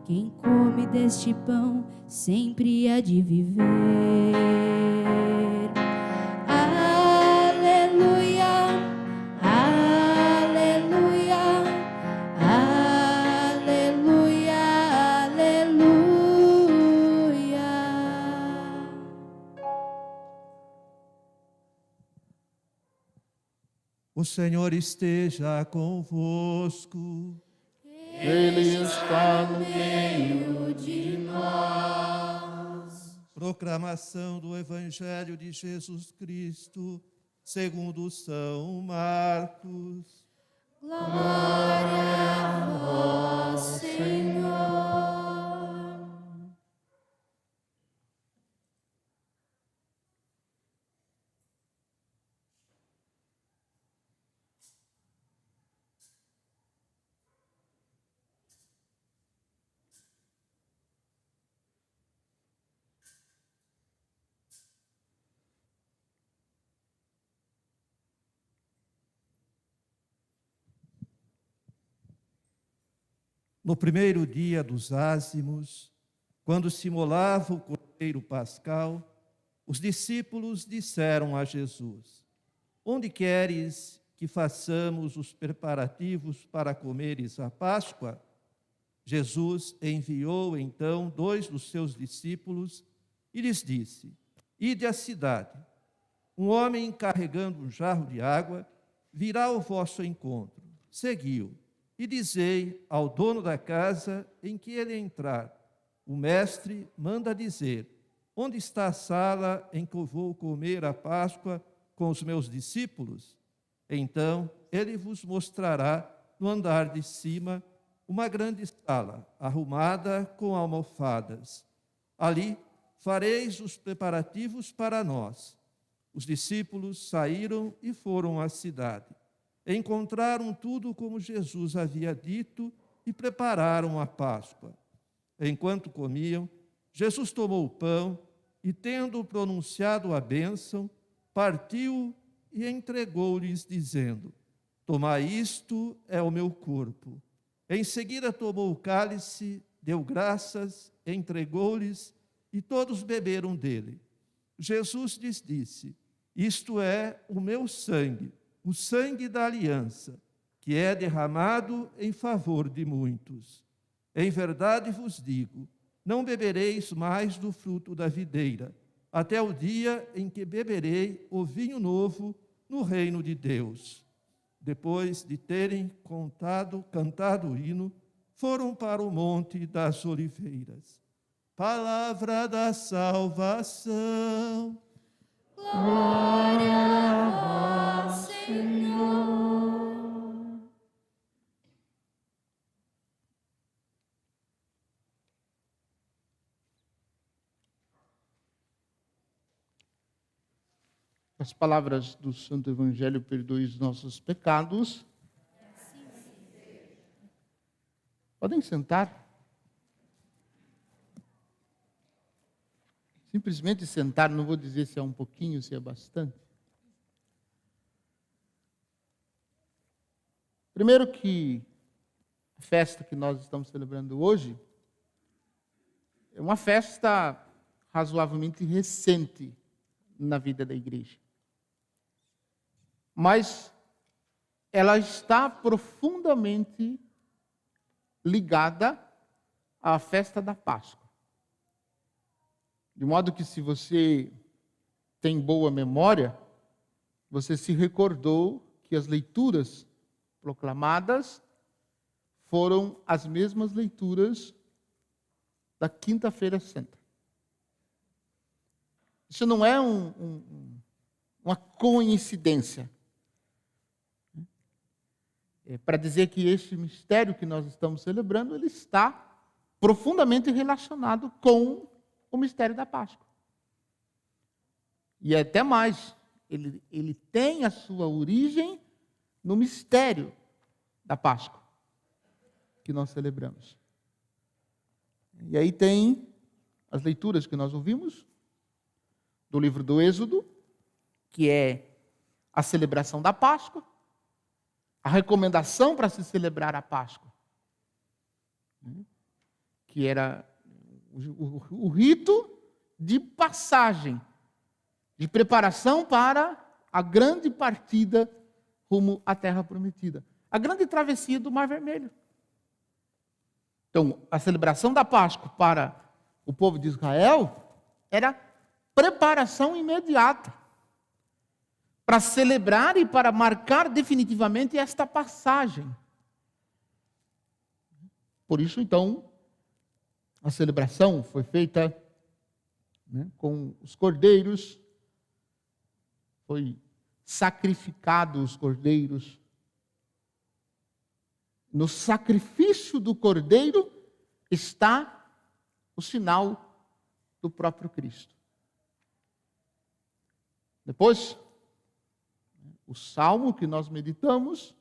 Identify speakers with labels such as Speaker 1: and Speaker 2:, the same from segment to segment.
Speaker 1: Quem come deste pão sempre há de viver. Aleluia, aleluia, aleluia, aleluia.
Speaker 2: O Senhor esteja convosco.
Speaker 3: Ele está no meio de nós.
Speaker 2: Proclamação do Evangelho de Jesus Cristo, segundo São Marcos.
Speaker 1: Glória a vós, Senhor.
Speaker 2: No primeiro dia dos ázimos, quando se imolava o cordeiro pascal, os discípulos disseram a Jesus: Onde queres que façamos os preparativos para comeres a Páscoa? Jesus enviou então 2 dos seus discípulos e lhes disse: Ide à cidade. Um homem carregando um jarro de água virá ao vosso encontro. Segui-o. E dizei ao dono da casa em que ele entrar: o mestre manda dizer: onde está a sala em que eu vou comer a Páscoa com os meus discípulos? Então ele vos mostrará no andar de cima uma grande sala, arrumada com almofadas. Ali fareis os preparativos para nós. Os discípulos saíram e foram à cidade. Encontraram tudo como Jesus havia dito e prepararam a Páscoa. Enquanto comiam, Jesus tomou o pão e, tendo pronunciado a bênção, partiu e entregou-lhes, dizendo: Tomai isto, é o meu corpo. Em seguida tomou o cálice, deu graças, entregou-lhes e todos beberam dele. Jesus lhes disse: Isto é o meu sangue, o sangue da aliança, que é derramado em favor de muitos. Em verdade vos digo, não bebereis mais do fruto da videira, até o dia em que beberei o vinho novo no reino de Deus. Depois de terem cantado o hino, foram para o Monte das Oliveiras. Palavra da salvação.
Speaker 1: Glória a vós, Senhor.
Speaker 3: As palavras do Santo Evangelho: perdoe os nossos pecados. Podem sentar. Simplesmente sentar, não vou dizer se é um pouquinho, se é bastante. Primeiro que a festa que nós estamos celebrando hoje é uma festa razoavelmente recente na vida da igreja. Mas ela está profundamente ligada à festa da Páscoa. De modo que, se você tem boa memória, você se recordou que as leituras proclamadas foram as mesmas leituras da Quinta-feira Santa. Isso não é uma coincidência. É para dizer que este mistério que nós estamos celebrando, ele está profundamente relacionado com o mistério da Páscoa. E até mais, ele tem a sua origem no mistério da Páscoa que nós celebramos. E aí tem as leituras que nós ouvimos do livro do Êxodo, que é a celebração da Páscoa, a recomendação para se celebrar a Páscoa, que era o rito de passagem, de preparação para a grande partida rumo à Terra Prometida. A grande travessia do Mar Vermelho. Então, a celebração da Páscoa para o povo de Israel era preparação imediata para celebrar e para marcar definitivamente esta passagem. Por isso, então, a celebração foi feita, né, com os cordeiros, foi sacrificado os cordeiros. No sacrifício do cordeiro está o sinal do próprio Cristo. Depois, o salmo que nós meditamos,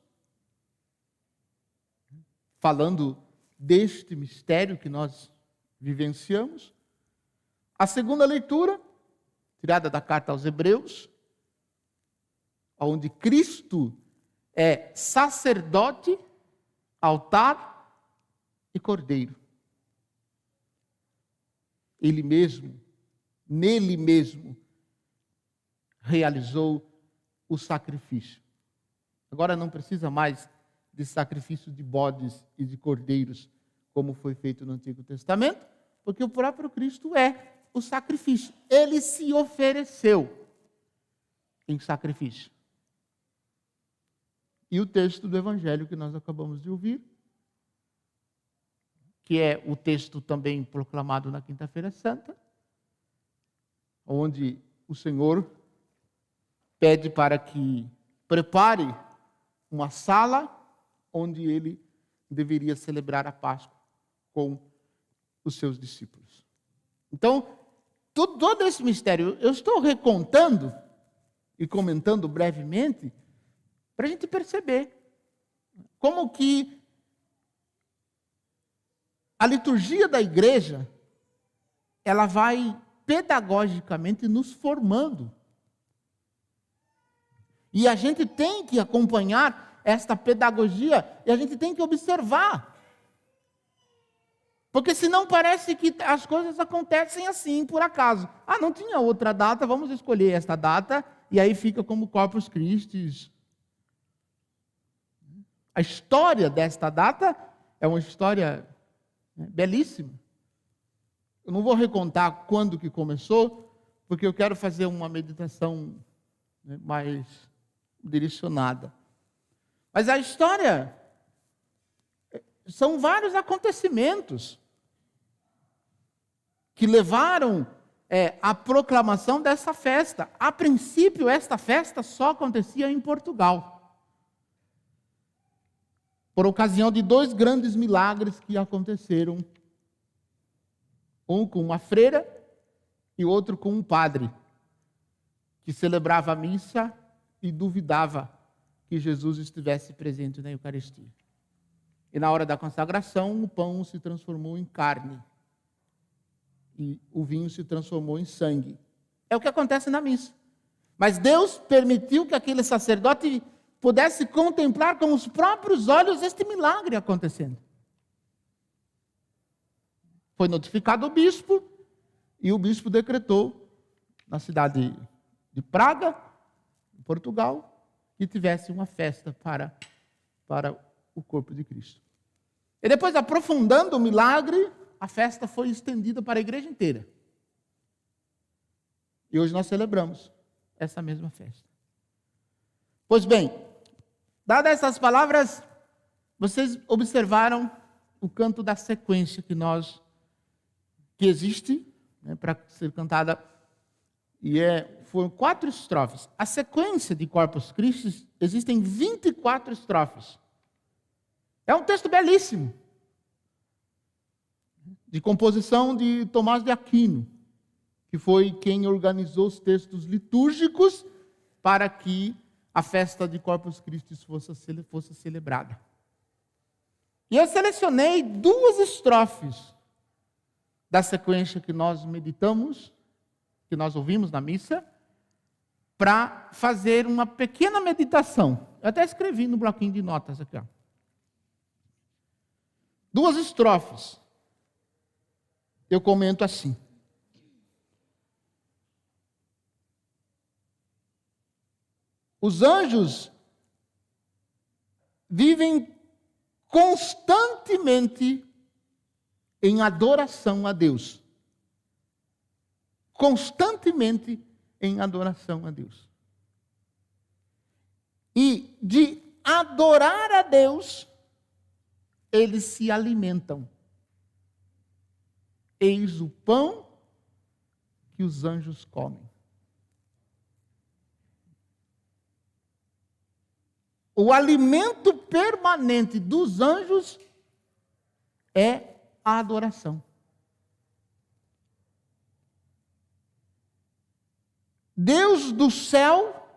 Speaker 3: falando deste mistério que nós vivenciamos. A segunda leitura, tirada da carta aos Hebreus, onde Cristo é sacerdote, altar e cordeiro. Ele mesmo, nele mesmo, realizou o sacrifício. Agora não precisa mais de sacrifício de bodes e de cordeiros, como foi feito no Antigo Testamento, porque o próprio Cristo é o sacrifício. Ele se ofereceu em sacrifício. E o texto do Evangelho que nós acabamos de ouvir, que é o texto também proclamado na Quinta-feira Santa, onde o Senhor pede para que prepare uma sala onde ele deveria celebrar a Páscoa com os seus discípulos. Então, todo esse mistério, eu estou recontando e comentando brevemente para a gente perceber como que a liturgia da igreja, ela vai pedagogicamente nos formando. E a gente tem que acompanhar esta pedagogia e a gente tem que observar. Porque senão parece que as coisas acontecem assim, por acaso. Ah, não tinha outra data, vamos escolher esta data, e aí fica como Corpus Christi. A história desta data é uma história belíssima. Eu não vou recontar quando que começou, porque eu quero fazer uma meditação mais direcionada. Mas a história são vários acontecimentos que levaram à proclamação dessa festa. A princípio, esta festa só acontecia em Portugal, por ocasião de 2 grandes milagres que aconteceram. Um com uma freira e outro com um padre, que celebrava a missa e duvidava que Jesus estivesse presente na Eucaristia. E na hora da consagração, o pão se transformou em carne e o vinho se transformou em sangue. É o que acontece na missa. Mas Deus permitiu que aquele sacerdote pudesse contemplar com os próprios olhos este milagre acontecendo. Foi notificado o bispo, e o bispo decretou na cidade de Praga, em Portugal, que tivesse uma festa para o corpo de Cristo. E depois, aprofundando o milagre, a festa foi estendida para a igreja inteira. E hoje nós celebramos essa mesma festa. Pois bem, dadas essas palavras, vocês observaram o canto da sequência que existe, para ser cantada, e foram 4 estrofes. A sequência de Corpus Christi existem 24 estrofes. É um texto belíssimo, de composição de Tomás de Aquino, que foi quem organizou os textos litúrgicos para que a festa de Corpus Christi fosse celebrada. E eu selecionei 2 estrofes da sequência que nós meditamos, que nós ouvimos na missa, para fazer uma pequena meditação. Eu até escrevi no bloquinho de notas aqui. 2 estrofes. eu comento assim. Os anjos vivem constantemente em adoração a Deus. Constantemente em adoração a Deus. E de adorar a Deus, eles se alimentam. Eis o pão que os anjos comem. O alimento permanente dos anjos é a adoração. Deus do céu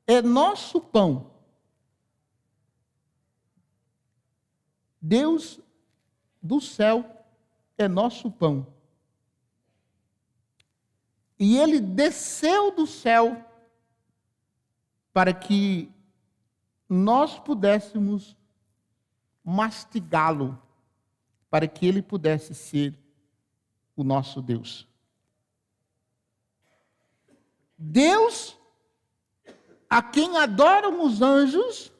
Speaker 3: é nosso pão. Deus do céu é nosso pão. E Ele desceu do céu para que nós pudéssemos mastigá-lo, para que Ele pudesse ser o nosso Deus. Deus, a quem adoram os anjos,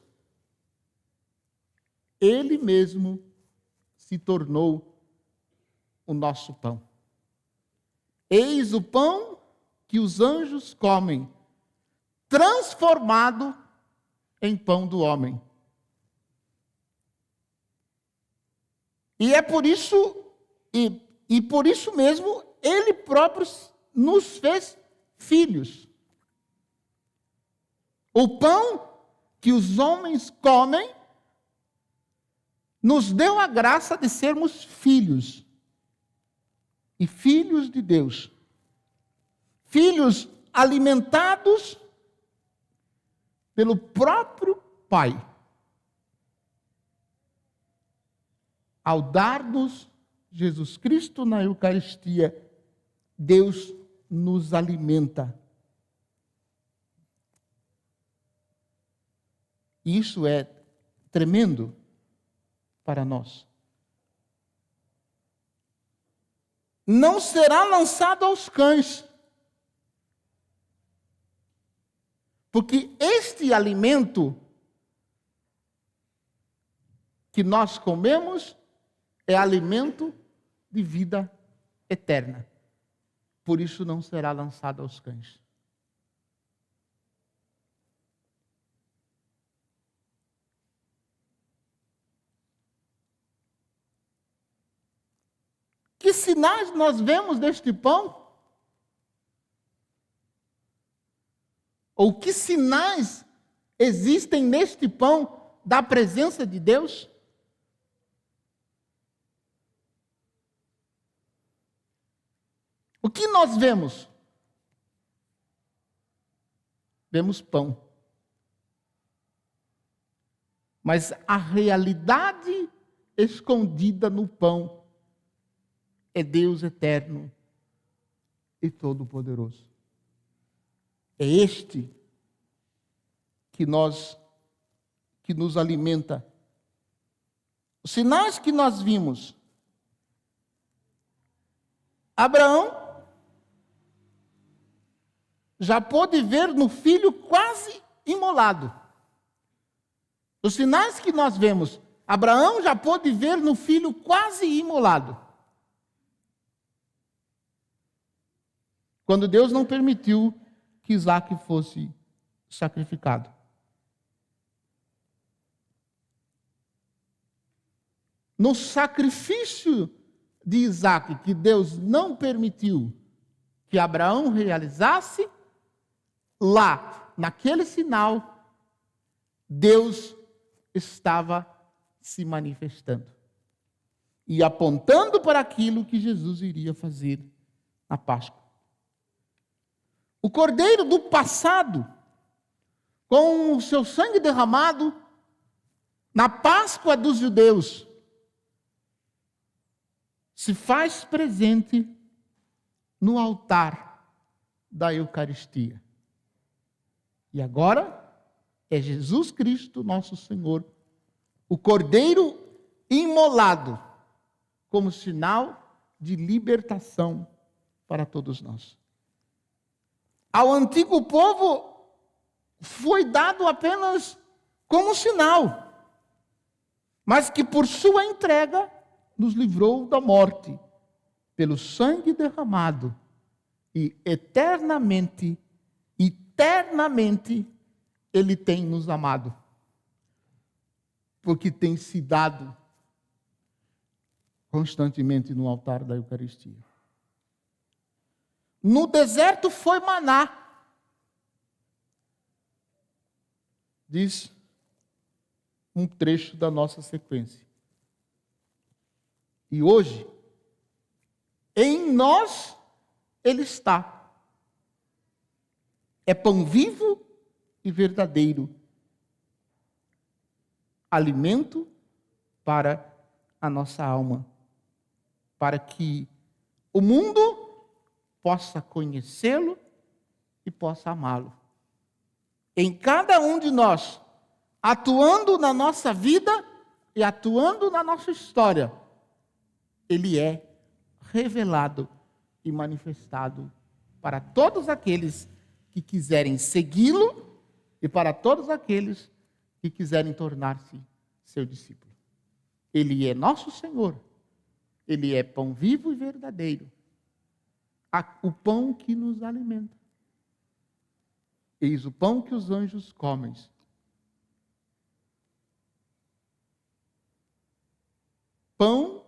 Speaker 3: Ele mesmo se tornou o nosso pão. Eis o pão que os anjos comem, transformado em pão do homem. E é por isso, e por isso mesmo, Ele próprio nos fez filhos. O pão que os homens comem nos deu a graça de sermos filhos. E filhos de Deus. Filhos alimentados pelo próprio Pai. Ao dar-nos Jesus Cristo na Eucaristia, Deus nos alimenta. Isso é tremendo para nós. Não será lançado aos cães, porque este alimento que nós comemos é alimento de vida eterna. Por isso não será lançado aos cães. Que sinais nós vemos deste pão? Ou que sinais existem neste pão da presença de Deus? O que nós vemos? Vemos pão. Mas a realidade escondida no pão é Deus eterno e todo-poderoso. É este que nos alimenta. Os sinais que nós vimos. Abraão já pôde ver no filho quase imolado. Os sinais que nós vemos. Abraão já pôde ver no filho quase imolado. Quando Deus não permitiu que Isaac fosse sacrificado. No sacrifício de Isaac, que Deus não permitiu que Abraão realizasse, lá, naquele sinal, Deus estava se manifestando e apontando para aquilo que Jesus iria fazer na Páscoa. O cordeiro do passado, com o seu sangue derramado na Páscoa dos judeus, se faz presente no altar da Eucaristia. E agora é Jesus Cristo, nosso Senhor, o cordeiro imolado, como sinal de libertação para todos nós. Ao antigo povo foi dado apenas como sinal, mas que por sua entrega nos livrou da morte, pelo sangue derramado, e eternamente Ele tem nos amado, porque tem se dado constantemente no altar da Eucaristia. No deserto foi maná, diz um trecho da nossa sequência. E hoje, em nós, Ele está. É pão vivo e verdadeiro, alimento para a nossa alma, para que o mundo possa conhecê-lo e possa amá-lo. Em cada um de nós, atuando na nossa vida e atuando na nossa história, Ele é revelado e manifestado para todos aqueles que quiserem segui-lo e para todos aqueles que quiserem tornar-se seu discípulo. Ele é nosso Senhor. Ele é pão vivo e verdadeiro. O pão que nos alimenta. Eis o pão que os anjos comem. Pão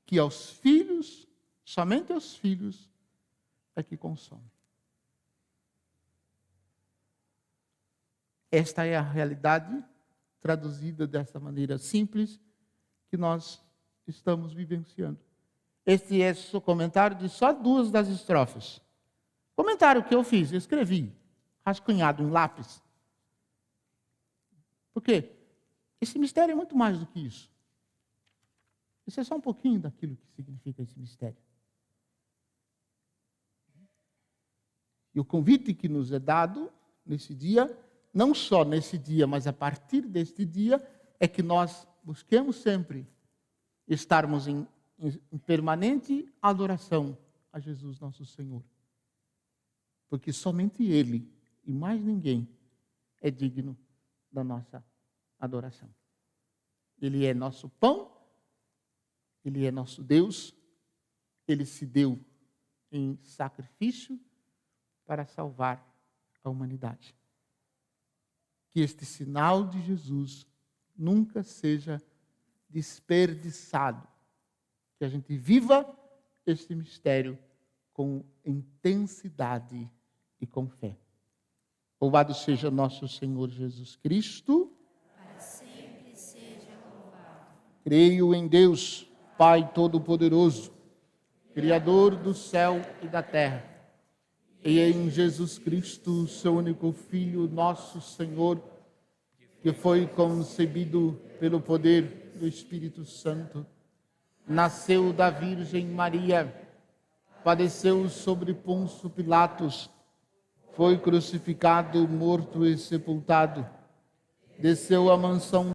Speaker 3: que aos filhos, somente aos filhos, é que consomem. Esta é a realidade traduzida dessa maneira simples que nós estamos vivenciando. Este é o comentário de só 2 das estrofes. Comentário que eu fiz, eu escrevi, rascunhado em lápis. Por quê? Esse mistério é muito mais do que isso. Isso é só um pouquinho daquilo que significa esse mistério. E o convite que nos é dado nesse dia, não só nesse dia, mas a partir deste dia, é que nós busquemos sempre estarmos em permanente adoração a Jesus nosso Senhor. Porque somente Ele e mais ninguém é digno da nossa adoração. Ele é nosso pão, Ele é nosso Deus, Ele se deu em sacrifício para salvar a humanidade. Que este sinal de Jesus nunca seja desperdiçado. Que a gente viva este mistério com intensidade e com fé. Louvado seja nosso Senhor Jesus Cristo.
Speaker 1: Para sempre seja louvado.
Speaker 3: Creio em Deus, Pai Todo-Poderoso, Criador do céu e da terra, e em Jesus Cristo, seu único Filho, nosso Senhor, que foi concebido pelo poder do Espírito Santo, nasceu da Virgem Maria, padeceu sobre Pôncio Pilatos, foi crucificado, morto e sepultado, desceu à mansão